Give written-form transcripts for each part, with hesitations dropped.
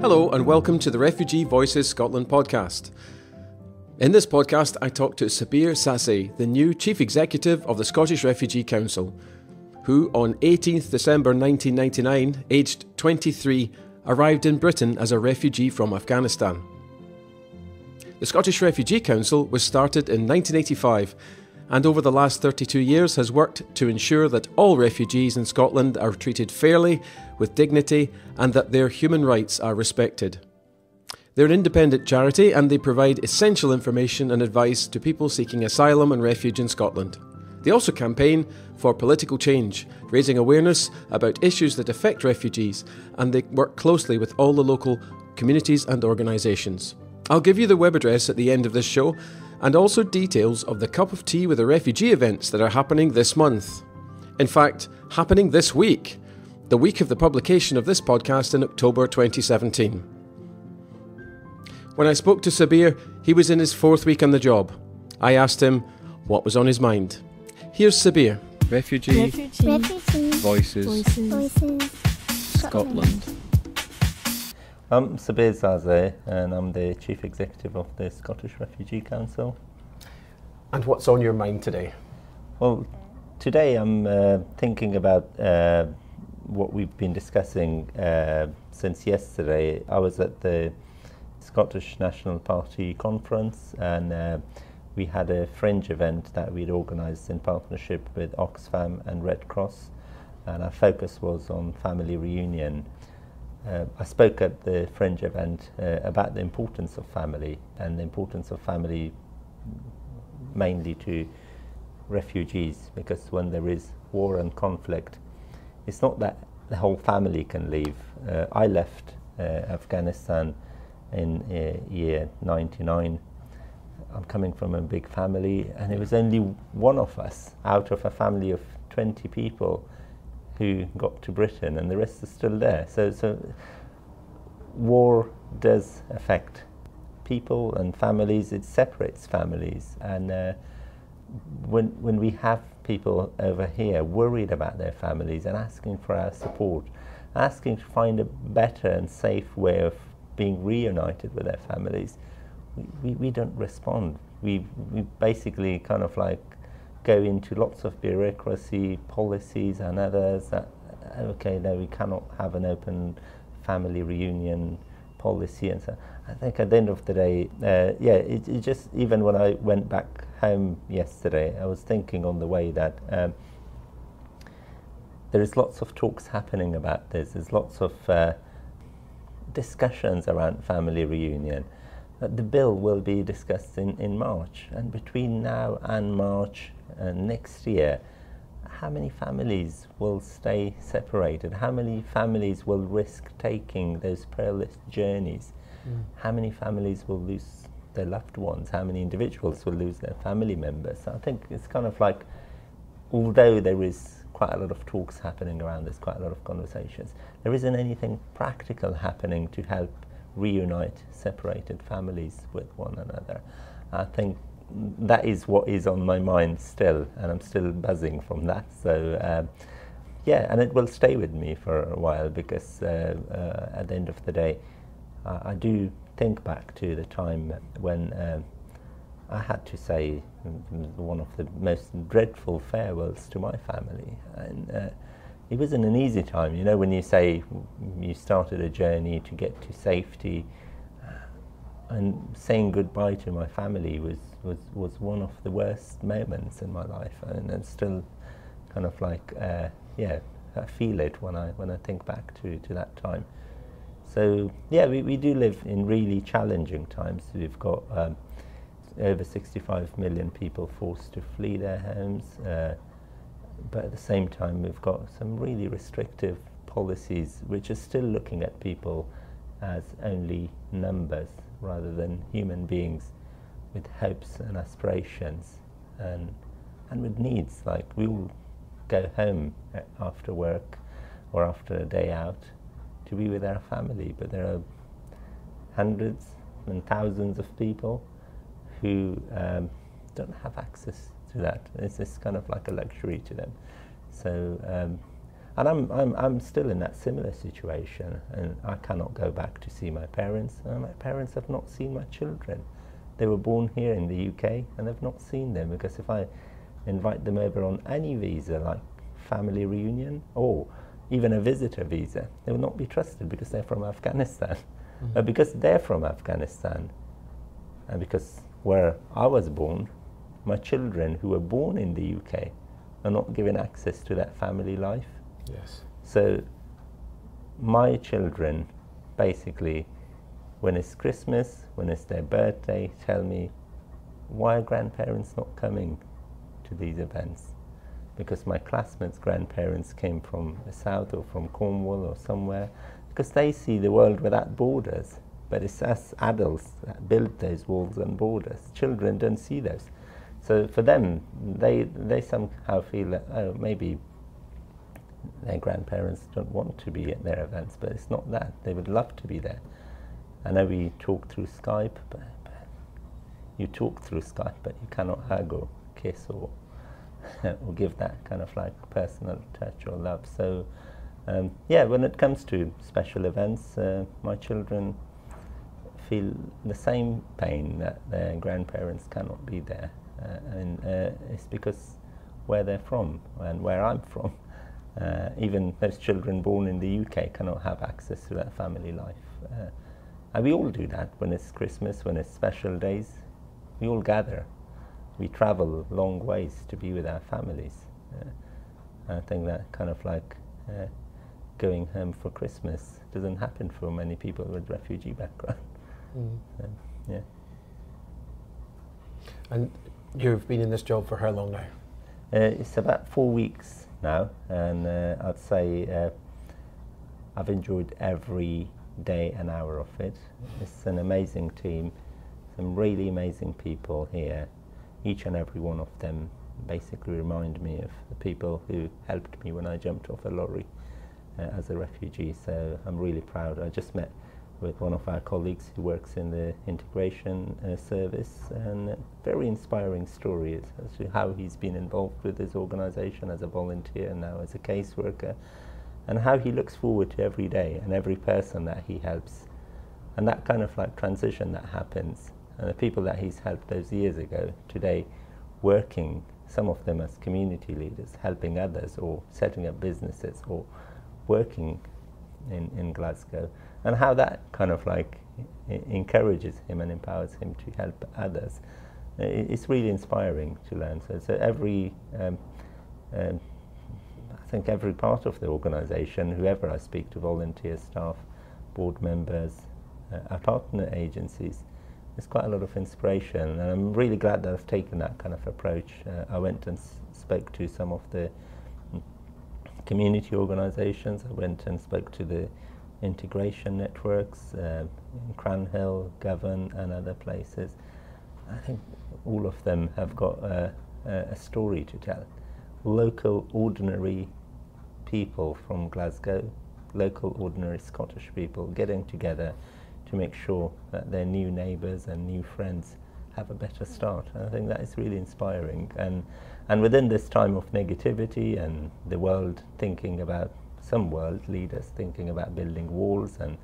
Hello and welcome to the Refugee Voices Scotland podcast. In this podcast I talk to Sabir Zazai, the new Chief Executive of the Scottish Refugee Council, who on 18th December 1999, aged 23, arrived in Britain as a refugee from Afghanistan. The Scottish Refugee Council was started in 1985 and over the last 32 years has worked to ensure that all refugees in Scotland are treated fairly, with dignity, and that their human rights are respected. They're an independent charity and they provide essential information and advice to people seeking asylum and refuge in Scotland. They also campaign for political change, raising awareness about issues that affect refugees, and they work closely with all the local communities and organisations. I'll give you the web address at the end of this show, and also details of the Cup of Tea with a Refugee events that are happening this month. In fact, happening this week, the week of the publication of this podcast in October 2017. When I spoke to Sabir, he was in his 4th week on the job. I asked him what was on his mind. Here's Sabir. Refugee Voices Scotland. I'm Sabir Zazai and I'm the Chief Executive of the Scottish Refugee Council. And what's on your mind today? Well, today I'm thinking about what we've been discussing since yesterday. I was at the Scottish National Party conference and we had a fringe event that we'd organised in partnership with Oxfam and Red Cross, and our focus was on family reunion. I spoke at the fringe event about the importance of family and the importance of family mainly to refugees, because when there is war and conflict, it's not that the whole family can leave. I left Afghanistan in year 99. I'm coming from a big family and it was only one of us out of a family of 20 people who got to Britain, and the rest are still there. So war does affect people and families. It separates families, and when we have people over here worried about their families and asking for our support, asking to find a better and safe way of being reunited with their families, we don't respond. We basically kind of like go into lots of bureaucracy, policies and others that, okay, no, we cannot have an open family reunion policy. And so I think at the end of the day, it just, even when I went back home yesterday, I was thinking on the way that there is lots of talks happening about this. There's lots of discussions around family reunion. The bill will be discussed in March, and between now and March next year, how many families will stay separated? How many families will risk taking those perilous journeys? How many families will lose their loved ones? How many individuals will lose their family members? So I think it's kind of like, although there is quite a lot of talks happening around this, quite a lot of conversations, there isn't anything practical happening to help reunite separated families with one another. I think that is what is on my mind still, and I'm still buzzing from that. So and it will stay with me for a while, because at the end of the day, I do think back to the time when I had to say one of the most dreadful farewells to my family, and it wasn't an easy time. You know, when you say you started a journey to get to safety, and saying goodbye to my family was one of the worst moments in my life, and it's still kind of like I feel it when I think back to that time. So we do live in really challenging times. We've got over 65 million people forced to flee their homes, but at the same time we've got some really restrictive policies which are still looking at people as only numbers rather than human beings with hopes and aspirations and with needs. Like, we will go home after work or after a day out to be with our family, but there are hundreds and thousands of people who don't have access to that. It's kind of like a luxury to them. So And I'm still in that similar situation, and I cannot go back to see my parents. And my parents have not seen my children. They were born here in the UK, and they've not seen them, because if I invite them over on any visa, like family reunion or even a visitor visa, they will not be trusted because they're from Afghanistan. But because they're from Afghanistan, and because where I was born, my children who were born in the UK are not given access to that family life. Yes. So my children, basically, when it's Christmas, when it's their birthday, tell me, why are grandparents not coming to these events? Because my classmates' grandparents came from the south or from Cornwall or somewhere, because they see the world without borders. But it's us adults that build those walls and borders. Children don't see those. So for them, they somehow feel that, oh, maybe their grandparents don't want to be at their events, but it's not that. They would love to be there. I know we talk through Skype, but you talk through Skype, but you cannot hug or kiss or or give that kind of like personal touch or love. So yeah, when it comes to special events, my children feel the same pain that their grandparents cannot be there, and it's because where they're from and where I'm from. Even those children born in the UK cannot have access to that family life. And we all do that when it's Christmas, when it's special days. We all gather. We travel long ways to be with our families. I think that kind of like going home for Christmas doesn't happen for many people with refugee background. Yeah. And you've been in this job for how long now? It's about 4 weeks now, and I'd say I've enjoyed every day and hour of it. It's an amazing team, some really amazing people here. Each and every one of them basically remind me of the people who helped me when I jumped off a lorry as a refugee, so I'm really proud. I just met with one of our colleagues who works in the integration service, and a very inspiring story as to how he's been involved with his organisation as a volunteer and now as a caseworker, and how he looks forward to every day and every person that he helps, and that kind of like transition that happens, and the people that he's helped those years ago today working, some of them as community leaders, helping others or setting up businesses or working in Glasgow, and how that kind of like encourages him and empowers him to help others. It's really inspiring to learn. So every, I think every part of the organisation, whoever I speak to, volunteer staff, board members, our partner agencies, there's quite a lot of inspiration, and I'm really glad that I've taken that kind of approach. I went and spoke to some of the community organisations. I went and spoke to the integration networks in Cranhill, Govan and other places. I think all of them have got a story to tell. Local ordinary people from Glasgow, local ordinary Scottish people getting together to make sure that their new neighbours and new friends have a better start. And I think that is really inspiring. And within this time of negativity and the world thinking about, some world leaders thinking about building walls and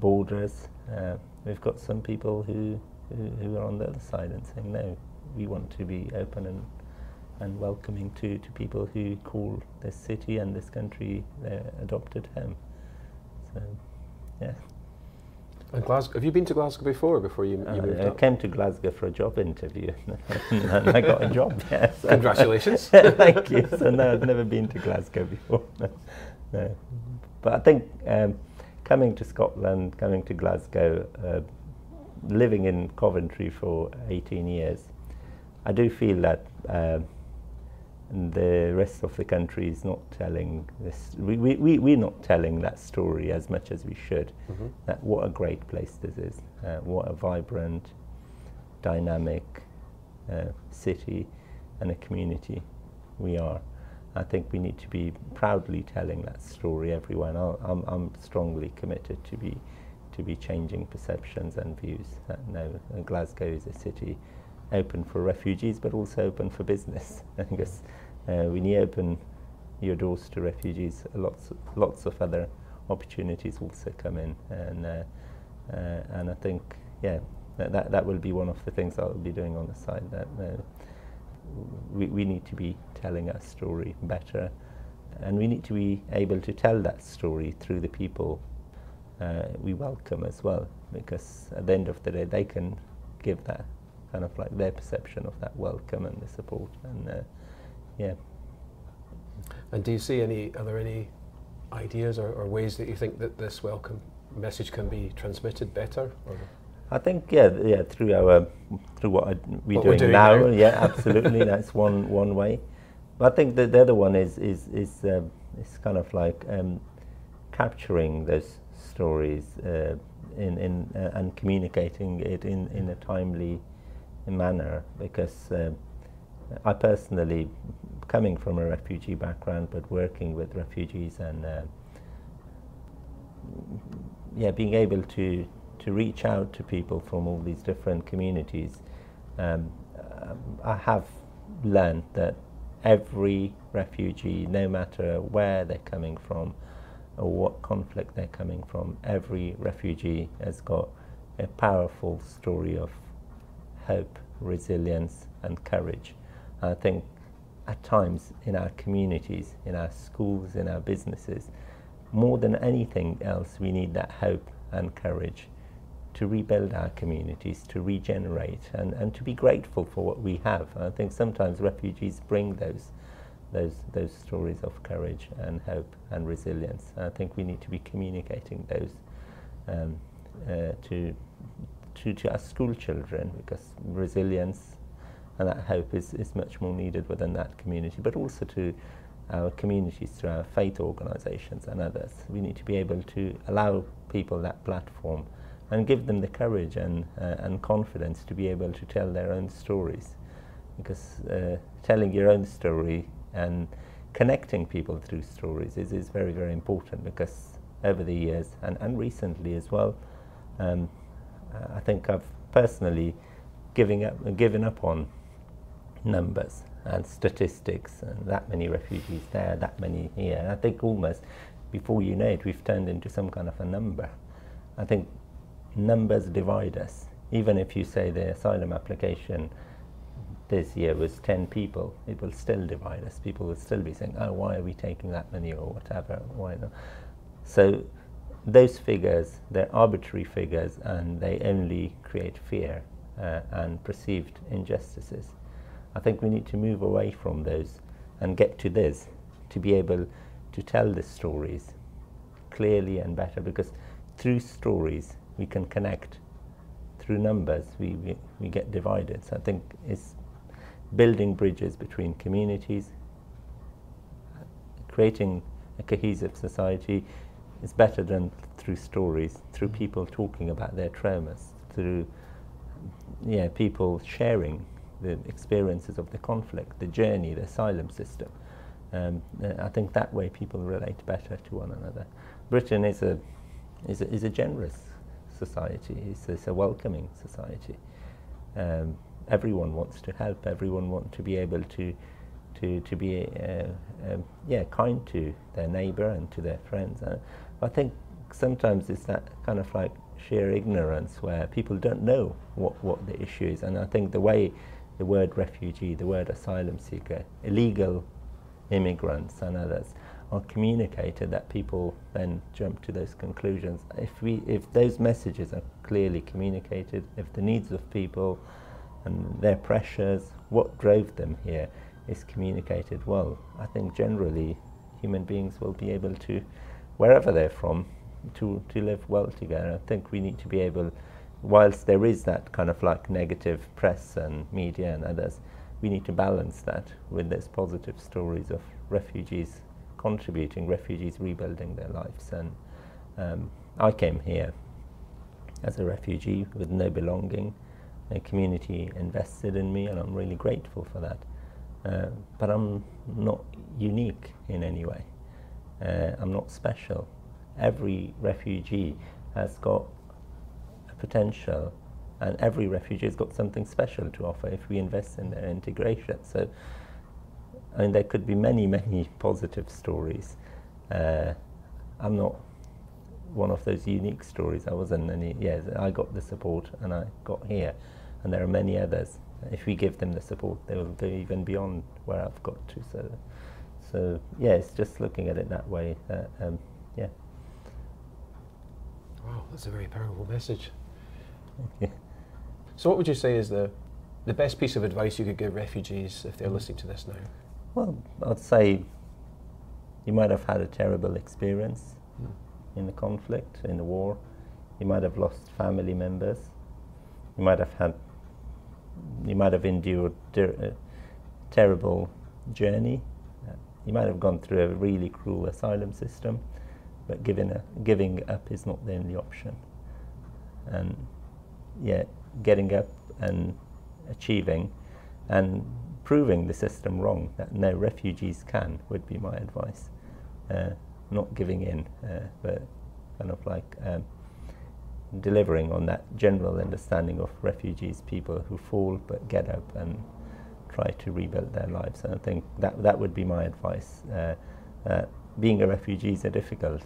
borders, we've got some people who are on the other side and saying, no, we want to be open and welcoming to people who call this city and this country their adopted home. So, yeah. And Glasgow, have you been to Glasgow before you moved up? I came to Glasgow for a job interview and I got a job. Yeah, so Congratulations. Thank you. So no, I've never been to Glasgow before. No. But I think coming to Scotland, coming to Glasgow, living in Coventry for 18 years, I do feel that the rest of the country is not telling this. We're not telling that story as much as we should. That what a great place this is, what a vibrant, dynamic city and a community we are. I think we need to be proudly telling that story, everyone. I'm strongly committed to be changing perceptions and views. That no, Glasgow is a city open for refugees, but also open for business. Because when you open your doors to refugees, lots of other opportunities also come in, and I think that will be one of the things I will be doing on the side. That we need to be telling our story better, and we need to be able to tell that story through the people we welcome as well, because at the end of the day they can give that kind of like their perception of that welcome and the support, and And do you see are there any ideas or ways that you think that this welcome message can be transmitted better? Or? I think through what we're doing now. Yeah, absolutely. That's one way. But I think that the other one is kind of like capturing those stories and communicating it in a timely manner, because I personally, coming from a refugee background but working with refugees and being able to reach out to people from all these different communities, I have learned that every refugee, no matter where they're coming from or what conflict they're coming from, every refugee has got a powerful story of hope, resilience and courage. I think at times in our communities, in our schools, in our businesses, more than anything else, we need that hope and courage to rebuild our communities, to regenerate, and to be grateful for what we have. And I think sometimes refugees bring those stories of courage and hope and resilience. And I think we need to be communicating those to our school children, because resilience and that hope is much more needed within that community, but also to our communities, through our faith organisations and others. We need to be able to allow people that platform and give them the courage and confidence to be able to tell their own stories, because telling your own story and connecting people through stories is very, very important, because over the years and recently as well, I think I've personally given up on numbers and statistics and that many refugees there, that many here. And I think almost before you know it, we've turned into some kind of a number. I think numbers divide us. Even if you say the asylum application this year was 10 people, it will still divide us. People will still be saying, oh, why are we taking that many, or whatever, why not? So those figures, they're arbitrary figures, and they only create fear and perceived injustices. I think we need to move away from those and get to this, to be able to tell the stories clearly and better, because through stories we can connect. Through numbers we get divided. So I think it's building bridges between communities, creating a cohesive society is better than through stories, through people talking about their traumas, through people sharing the experiences of the conflict, the journey, the asylum system. I think that way people relate better to one another. Britain is a generous society. It's a welcoming society. Everyone wants to help. Everyone wants to be able to be kind to their neighbour and to their friends. I think sometimes it's that kind of like sheer ignorance where people don't know what the issue is. And I think the way the word refugee, the word asylum seeker, illegal immigrants and others are communicated, that people then jump to those conclusions. If those messages are clearly communicated, if the needs of people and their pressures, what drove them here, is communicated well, I think generally human beings will be able to, wherever they're from, to live well together. I think we need to be able, whilst there is that kind of like negative press and media and others, we need to balance that with those positive stories of refugees contributing, refugees rebuilding their lives. And I came here as a refugee with no belonging. The community invested in me, and I'm really grateful for that. But I'm not unique in any way. I'm not special. Every refugee has got a potential, and every refugee has got something special to offer if we invest in their integration. So I mean, there could be many, many positive stories. I'm not one of those unique stories. I wasn't any. Yes, I got the support and I got here, and there are many others. If we give them the support, they will go even beyond where I've got to. So yeah, it's just looking at it that way. Yeah. Wow, that's a very powerful message. Yeah. So what would you say is the best piece of advice you could give refugees if they're listening to this now? Well, I'd say you might have had a terrible experience in the conflict, in the war. You might have lost family members. You might have endured a terrible journey. You might have gone through a really cruel asylum system, but giving up is not the only option. And yeah, getting up and achieving and proving the system wrong, that no, refugees can, would be my advice. Not giving in, but kind of like delivering on that general understanding of refugees, people who fall but get up and try to rebuild their lives. And I think that would be my advice. Being a refugee is a difficult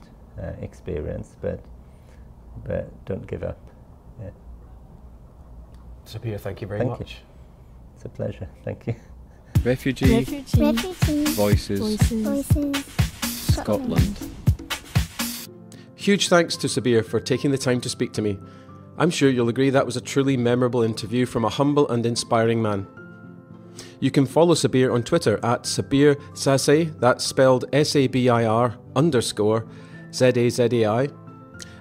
experience, but don't give up. Yeah. Sabir, thank you very much. You. It's a pleasure. Thank you. Refugee Voices Scotland. Huge thanks to Sabir for taking the time to speak to me. I'm sure you'll agree that was a truly memorable interview from a humble and inspiring man. You can follow Sabir on Twitter at Sabir Zazai, that's spelled SABIR_ZAZAI,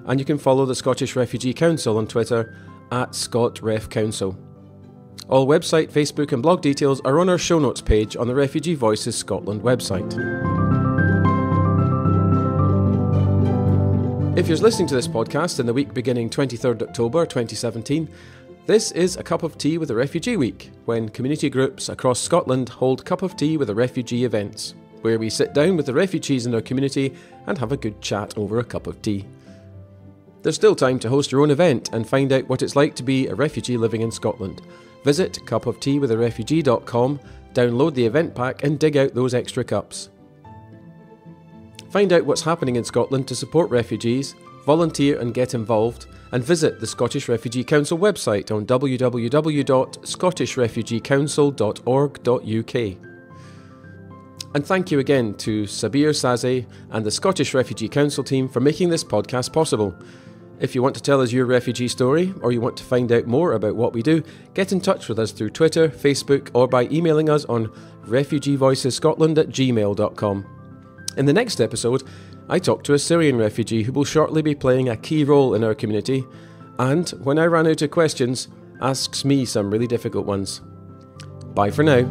and you can follow the Scottish Refugee Council on Twitter at ScotRefCouncil. All website, Facebook and blog details are on our show notes page on the Refugee Voices Scotland website. If you're listening to this podcast in the week beginning 23rd October 2017, this is a Cup of Tea with a Refugee Week, when community groups across Scotland hold Cup of Tea with a Refugee events, where we sit down with the refugees in our community and have a good chat over a cup of tea. There's still time to host your own event and find out what it's like to be a refugee living in Scotland. Visit cupofteawitharefugee.com, download the event pack and dig out those extra cups. Find out what's happening in Scotland to support refugees, volunteer and get involved, and visit the Scottish Refugee Council website on www.scottishrefugeecouncil.org.uk. And thank you again to Sabir Zazai and the Scottish Refugee Council team for making this podcast possible. If you want to tell us your refugee story, or you want to find out more about what we do, get in touch with us through Twitter, Facebook, or by emailing us on refugeevoicesscotland@gmail.com. In the next episode, I talk to a Syrian refugee who will shortly be playing a key role in our community, and when I ran out of questions, asks me some really difficult ones. Bye for now.